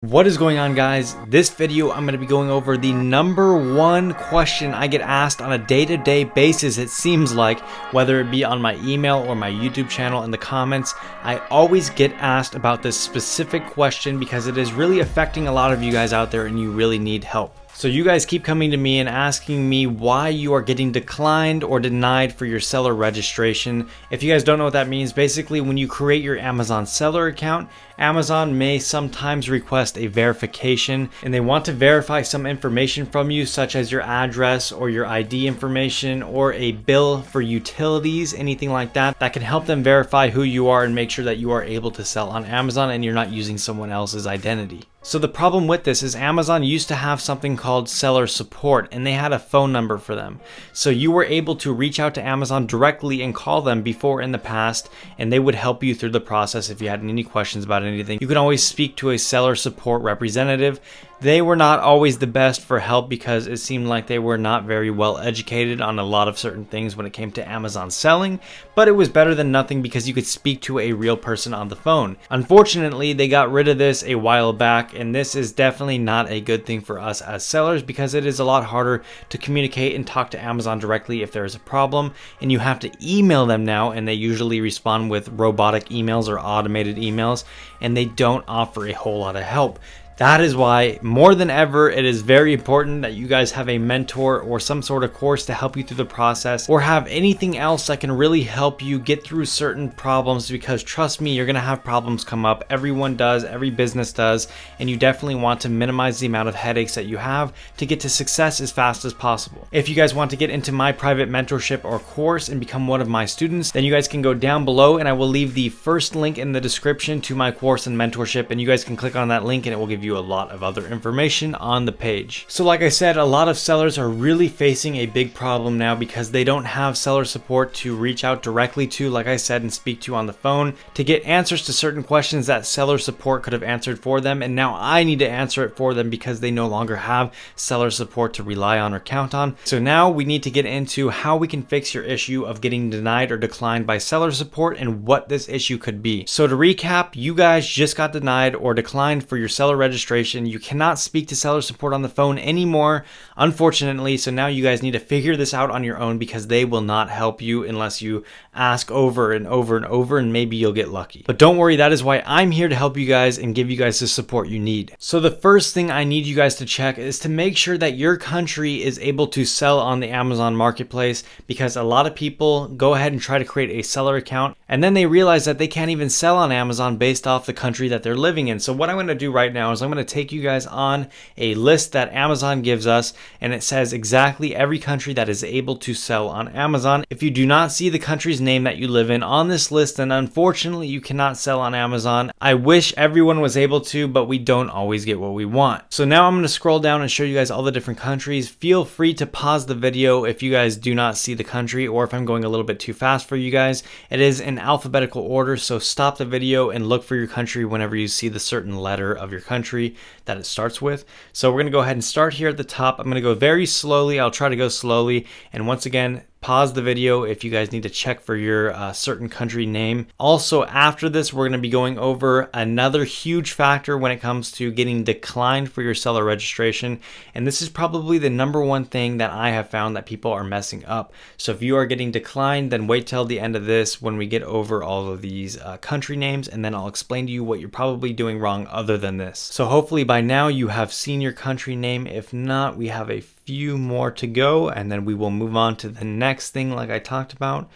What is going on, guys? This video I'm going to be going over the number one question I get asked on a day-to-day basis. It seems like, whether it be on my email or my YouTube channel in the comments, I always get asked about this specific question because it is really affecting a lot of you guys out there and you really need help. So you guys keep coming to me and asking me why you are getting declined or denied for your seller registration. If you guys don't know what that means, basically when you create your Amazon seller account, Amazon may sometimes request a verification and they want to verify some information from you, such as your address or your ID information or a bill for utilities, anything like that, that can help them verify who you are and make sure that you are able to sell on Amazon and you're not using someone else's identity. So the problem with this is Amazon used to have something called seller support and they had a phone number for them. So you were able to reach out to Amazon directly and call them before in the past and they would help you through the process if you had any questions about anything. You can always speak to a seller support representative. They were not always the best for help because it seemed like they were not very well educated on a lot of certain things when it came to Amazon selling, but it was better than nothing because you could speak to a real person on the phone. Unfortunately, they got rid of this a while back, and this is definitely not a good thing for us as sellers because it is a lot harder to communicate and talk to Amazon directly if there is a problem, and you have to email them now, and they usually respond with robotic emails or automated emails, and they don't offer a whole lot of help. That is why, more than ever, it is very important that you guys have a mentor or some sort of course to help you through the process, or have anything else that can really help you get through certain problems, because trust me, you're going to have problems come up. Everyone does, every business does, and you definitely want to minimize the amount of headaches that you have to get to success as fast as possible. If you guys want to get into my private mentorship or course and become one of my students, then you guys can go down below and I will leave the first link in the description to my course and mentorship, and you guys can click on that link and it will give you a lot of other information on the page. So like I said, a lot of sellers are really facing a big problem now because they don't have seller support to reach out directly to, like I said, and speak to on the phone to get answers to certain questions that seller support could have answered for them, and now I need to answer it for them because they no longer have seller support to rely on or count on. So now we need to get into how we can fix your issue of getting denied or declined by seller support and what this issue could be. So to recap, you guys just got denied or declined for your seller registration. You cannot speak to seller support on the phone anymore, unfortunately, so now you guys need to figure this out on your own because they will not help you unless you ask over and over and over, and maybe you'll get lucky. But don't worry, that is why I'm here to help you guys and give you guys the support you need. So the first thing I need you guys to check is to make sure that your country is able to sell on the Amazon marketplace, because a lot of people go ahead and try to create a seller account and then they realize that they can't even sell on Amazon based off the country that they're living in. So what I'm going to do right now is I'm going to take you guys on a list that Amazon gives us, and it says exactly every country that is able to sell on Amazon. If you do not see the country's name that you live in on this list, then unfortunately you cannot sell on Amazon. I wish everyone was able to, but we don't always get what we want. So now I'm going to scroll down and show you guys all the different countries. Feel free to pause the video if you guys do not see the country, or if I'm going a little bit too fast for you guys. It is in alphabetical order, so stop the video and look for your country whenever you see the certain letter of your country that it starts with. So we're going to go ahead and start here at the top. I'm going to go very slowly. I'll try to go slowly, and once again, pause the video if you guys need to check for your certain country name. Also, after this, we're going to be going over another huge factor when it comes to getting declined for your seller registration, and this is probably the number one thing that I have found that people are messing up. So if you are getting declined, then wait till the end of this when we get over all of these country names, and then I'll explain to you what you're probably doing wrong other than this. So hopefully by now you have seen your country name. If not, we have a few more to go, and then we will move on to the next thing like I talked about.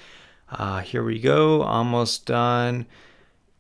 Here we go, almost done.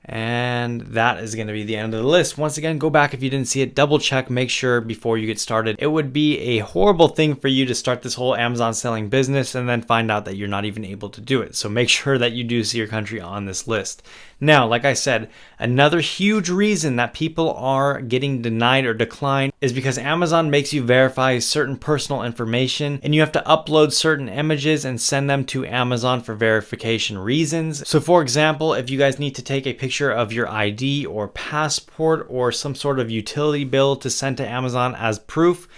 And that is going to be the end of the list. Once again, go back if you didn't see it, double check, make sure before you get started. It would be a horrible thing for you to start this whole Amazon selling business and then find out that you're not even able to do it. So make sure that you do see your country on this list. Now, like I said, another huge reason that people are getting denied or declined is because Amazon makes you verify certain personal information, and you have to upload certain images and send them to Amazon for verification reasons. So for example, if you guys need to take a picture of your ID or passport or some sort of utility bill to send to Amazon as proof,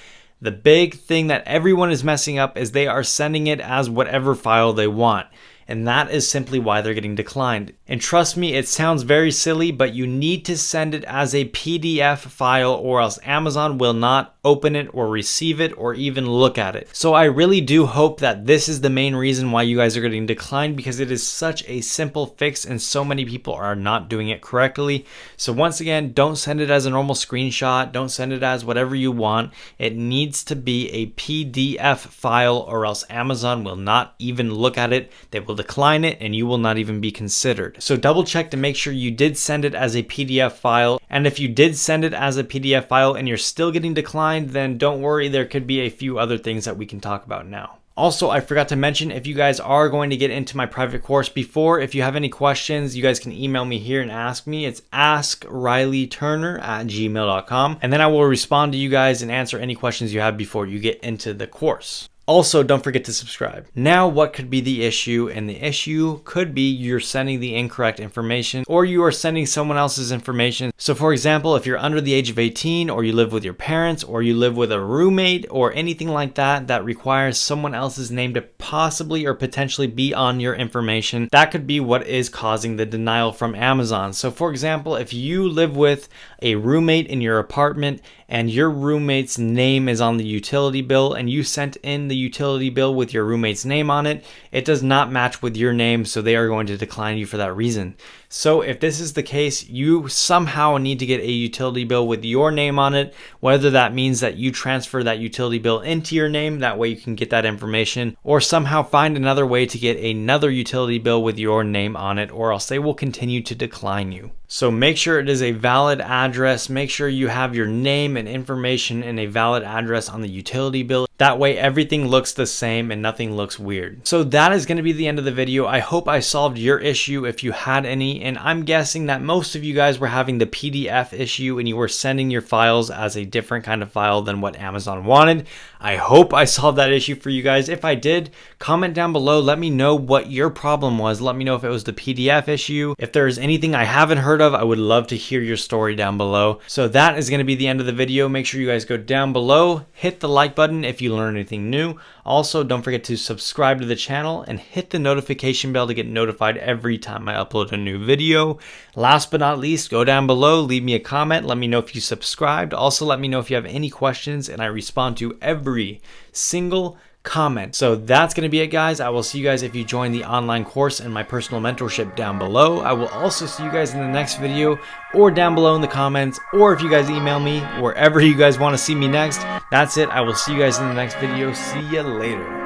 the big thing that everyone is messing up is they are sending it as whatever file they want. and that is simply why they're getting declined. And trust me, it sounds very silly, but you need to send it as a PDF file or else Amazon will not open it or receive it or even look at it. So I really do hope that this is the main reason why you guys are getting declined, because it is such a simple fix and so many people are not doing it correctly. So once again, don't send it as a normal screenshot. Don't send it as whatever you want. It needs to be a PDF file or else Amazon will not even look at it. They will decline it and you will not even be considered. So double check to make sure you did send it as a PDF file. And if you did send it as a PDF file and you're still getting declined, then don't worry, there could be a few other things that we can talk about now. Also, I forgot to mention, if you guys are going to get into my private course before, if you have any questions, you guys can email me here and ask me. It's askrileyturner@gmail.com. And then I will respond to you guys and answer any questions you have before you get into the course. Also, don't forget to subscribe. Now, what could be the issue? And the issue could be you're sending the incorrect information or you are sending someone else's information. So for example, if you're under the age of 18 or you live with your parents or you live with a roommate or anything like that that requires someone else's name to possibly or potentially be on your information, that could be what is causing the denial from Amazon. So for example, if you live with a roommate in your apartment and your roommate's name is on the utility bill and you sent in the utility bill with your roommate's name on it, it does not match with your name, so they are going to decline you for that reason. So if this is the case, you somehow need to get a utility bill with your name on it, whether that means that you transfer that utility bill into your name, that way you can get that information, or somehow find another way to get another utility bill with your name on it, or else they will continue to decline you. So make sure it is a valid address. Make sure you have your name and information and a valid address on the utility bill. That way everything looks the same and nothing looks weird. So that is going to be the end of the video. I hope I solved your issue if you had any, and I'm guessing that most of you guys were having the PDF issue and you were sending your files as a different kind of file than what Amazon wanted. I hope I solved that issue for you guys. If I did, comment down below. Let me know what your problem was. Let me know if it was the PDF issue. If there's anything I haven't heard of, I would love to hear your story down below. So that is going to be the end of the video. Make sure you guys go down below, hit the like button if you learned anything new. Also, don't forget to subscribe to the channel and hit the notification bell to get notified every time I upload a new video. Last but not least, go down below, leave me a comment. Let me know if you subscribed. Also, let me know if you have any questions, and I respond to every single comment. So that's going to be it, guys. I will see you guys if you join the online course and my personal mentorship down below. I will also see you guys in the next video or down below in the comments, or if you guys email me, wherever you guys want to see me next. That's it. I will see you guys in the next video. See you later.